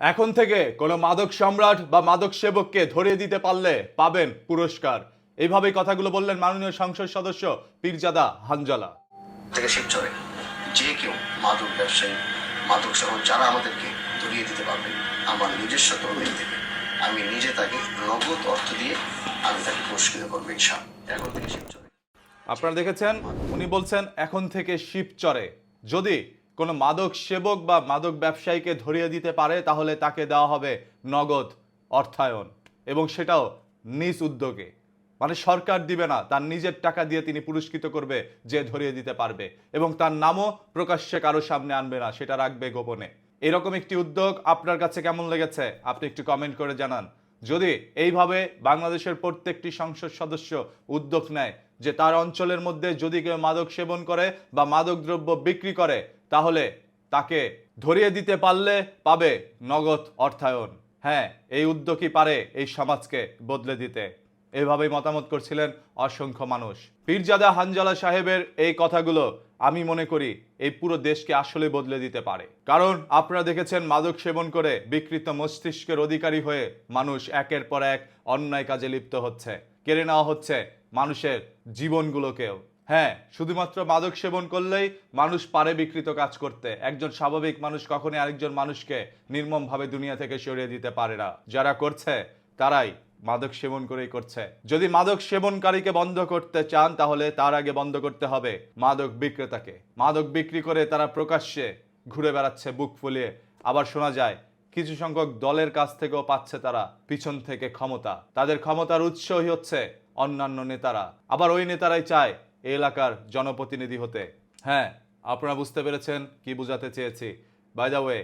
এখন থেকে কোনো মাদক সম্রাট বা মাদক সেবককে ধরিয়ে দিতে পারলে পাবেন পুরস্কার। এইভাবেই কথাগুলো বললেন মাননীয় সংসদ সদস্য পীরজাদা হানজালা। থেকে শিবচরে যে কেউ মাদক ব্যবসায়ী, মাদক সহ যারা আমাদেরকে ধরিয়ে দিতে পারবে আমার নিজস্ব তরুণী থেকে আমি নিজে তাকে নগদ অর্থ দিয়ে আমি তাকে পুরস্কৃত করবো ইনশাআল্লাহ। এখন থেকে শিবচরে আপনারা দেখেছেন উনি বলছেন এখন থেকে শিবচরে যদি কোনো মাদক সেবক বা মাদক ব্যবসায়ীকে ধরিয়ে দিতে পারে তাহলে তাকে দেওয়া হবে নগদ অর্থায়ন, এবং সেটাও নিজ উদ্যোগে। মানে সরকার দিবে না, তার নিজের টাকা দিয়ে তিনি পুরস্কৃত করবে যে ধরিয়ে দিতে পারবে, এবং তার নামও প্রকাশ্যে কারো সামনে আনবে না, সেটা রাখবে গোপনে। এরকম একটি উদ্যোগ আপনার কাছে কেমন লেগেছে আপনি একটু কমেন্ট করে জানান। যদি এইভাবে বাংলাদেশের প্রত্যেকটি সংসদ সদস্য উদ্যোগ নেয় যে তার অঞ্চলের মধ্যে যদি কেউ মাদক সেবন করে বা মাদক দ্রব্য বিক্রি করে তাহলে তাকে ধরিয়ে দিতে পারলে পাবে নগদ অর্থায়ন। হ্যাঁ, এই উদ্যোগই পারে এই সমাজকে বদলে দিতে। এভাবেই মতামত করছিলেন অসংখ্য মানুষ। পীরজাদা হানজালা সাহেবের এই কথাগুলো আমি মনে করি এই পুরো দেশকে আসলে বদলে দিতে পারে। কারণ আপনারা দেখেছেন মাদক সেবন করে বিকৃত মস্তিষ্কের অধিকারী হয়ে মানুষ একের পর এক অন্যায় কাজে লিপ্ত হচ্ছে, কেড়ে নেওয়া হচ্ছে মানুষের জীবনগুলোকেও। হ্যাঁ, শুধুমাত্র মাদক সেবন করলেই মানুষ পারে বিকৃত কাজ করতে। একজন স্বাভাবিক মানুষ কখনোই আরেকজন মানুষকে নির্মমভাবে দুনিয়া থেকে সরিয়ে দিতে পারে না। যারা করছে তারাই মাদক সেবন করেই করছে। যদি মাদক সেবনকারীকে বন্ধ করতে চান তাহলে তার আগে বন্ধ করতে হবে মাদক বিক্রেতাকে। মাদক বিক্রি করে তারা প্রকাশ্যে ঘুরে বেড়াচ্ছে বুক ফুলিয়ে। আবার শোনা যায় কিছু সংখ্যক দলের কাছ থেকেও পাচ্ছে তারা পিছন থেকে ক্ষমতা। তাদের ক্ষমতার উৎসই হচ্ছে অন্যান্য নেতারা। আবার ওই নেতারাই চায় এই এলাকার জনপ্রতিনিধি হতে। হ্যাঁ, আপনারা বুঝতে পেরেছেন কি বুঝাতে চেয়েছি। বাই দ্য ওয়ে,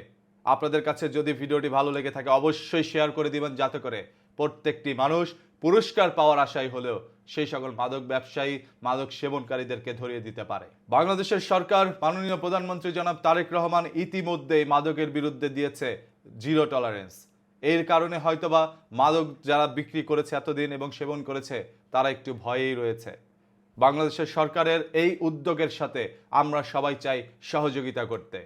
আপনাদের কাছে যদি ভিডিওটি ভালো লেগে থাকে অবশ্যই শেয়ার করে দিবেন, যাতে করে প্রত্যেকটি মানুষ পুরস্কার পাওয়ার আশায় হলেও সেই সকল মাদক ব্যবসায়ী, মাদক সেবনকারীদেরকে ধরিয়ে দিতে পারে। বাংলাদেশের সরকার মাননীয় প্রধানমন্ত্রী জনাব তারেক রহমান ইতিমধ্যেই মাদকের বিরুদ্ধে দিয়েছে জিরো টলারেন্স। এর কারণে হয়তোবা মাদক যারা বিক্রি করেছে এতদিন এবং সেবন করেছে তারা একটু ভয়েই রয়েছে। বাংলাদেশের সরকারের এই উদ্যোগের সাথে আমরা সবাই চাই সহযোগিতা করতে।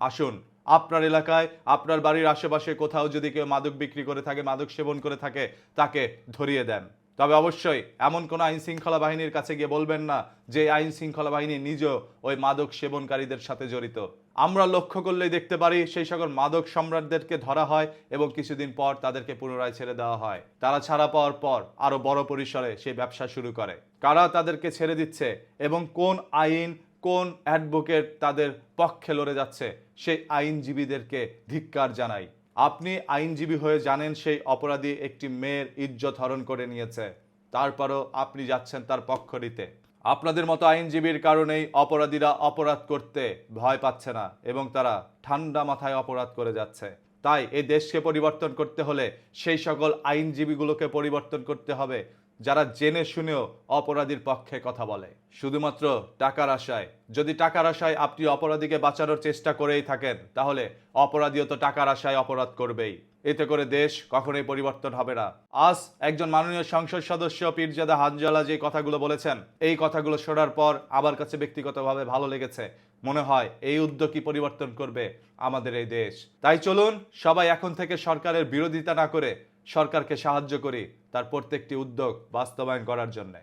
আসুন, আপনার এলাকায়, আপনার বাড়ির আশেপাশে কোথাও যদি কেউ মাদক বিক্রি করে থাকে, মাদক সেবন করে থাকে, তাকে ধরিয়ে দেন। তবে অবশ্যই এমন কোনো আইন শৃঙ্খলা বাহিনীর কাছে গিয়ে বলবেন না যে আইন শৃঙ্খলা বাহিনী নিজেও ওই মাদক সেবনকারীদের সাথে জড়িত। আমরা লক্ষ্য করলেই দেখতে পারি সেই সকল মাদক সম্রাটদেরকে ধরা হয় এবং কিছুদিন পর তাদেরকে পুনরায় ছেড়ে দেওয়া হয়। তারা ছাড়া পাওয়ার পর আরো বড় পরিসরে সেই ব্যবসা শুরু করে। কারা তাদেরকে ছেড়ে দিচ্ছে এবং কোন আইন, কোন অ্যাডভোকেট তাদের পক্ষে লড়ে যাচ্ছে, সেই আইনজীবীদেরকে ধিক্কার জানাই। আপনি আইনজীবী হয়ে জানেন সেই অপরাধী একটি মেয়ের ইজ্জত হরণ করে নিয়েছে, তারপরও আপনি যাচ্ছেন তার পক্ষ নিতে। আপনাদের মতো আইনজীবীর কারণেই অপরাধীরা অপরাধ করতে ভয় পাচ্ছে না এবং তারা ঠান্ডা মাথায় অপরাধ করে যাচ্ছে। তাই এই দেশকে পরিবর্তন করতে হলে সেই সকল আইনজীবীগুলোকে পরিবর্তন করতে হবে যারা জেনে শুনেও অপরাধীর পক্ষে কথা বলে শুধুমাত্র টাকার আশায়। যদি টাকার আশায় আপনি অপরাধীকে বাঁচানোর চেষ্টা করেই থাকেন তাহলে অপরাধীও তো টাকার আশায় অপরাধ করবেই। এতে করে দেশ কখনোই পরিবর্তন হবে না। আজ একজন মাননীয় সংসদ সদস্য পীরজাদা হানজালা যে কথাগুলো বলেছেন, এই কথাগুলো শোনার পর আমার কাছে ব্যক্তিগতভাবে ভালো লেগেছে। মনে হয় এই উদ্যোগই পরিবর্তন করবে আমাদের এই দেশ। তাই চলুন সবাই এখন থেকে সরকারের বিরোধিতা না করে সরকারকে সাহায্য করি তার প্রত্যেকটি উদ্যোগ বাস্তবায়ন করার জন্য।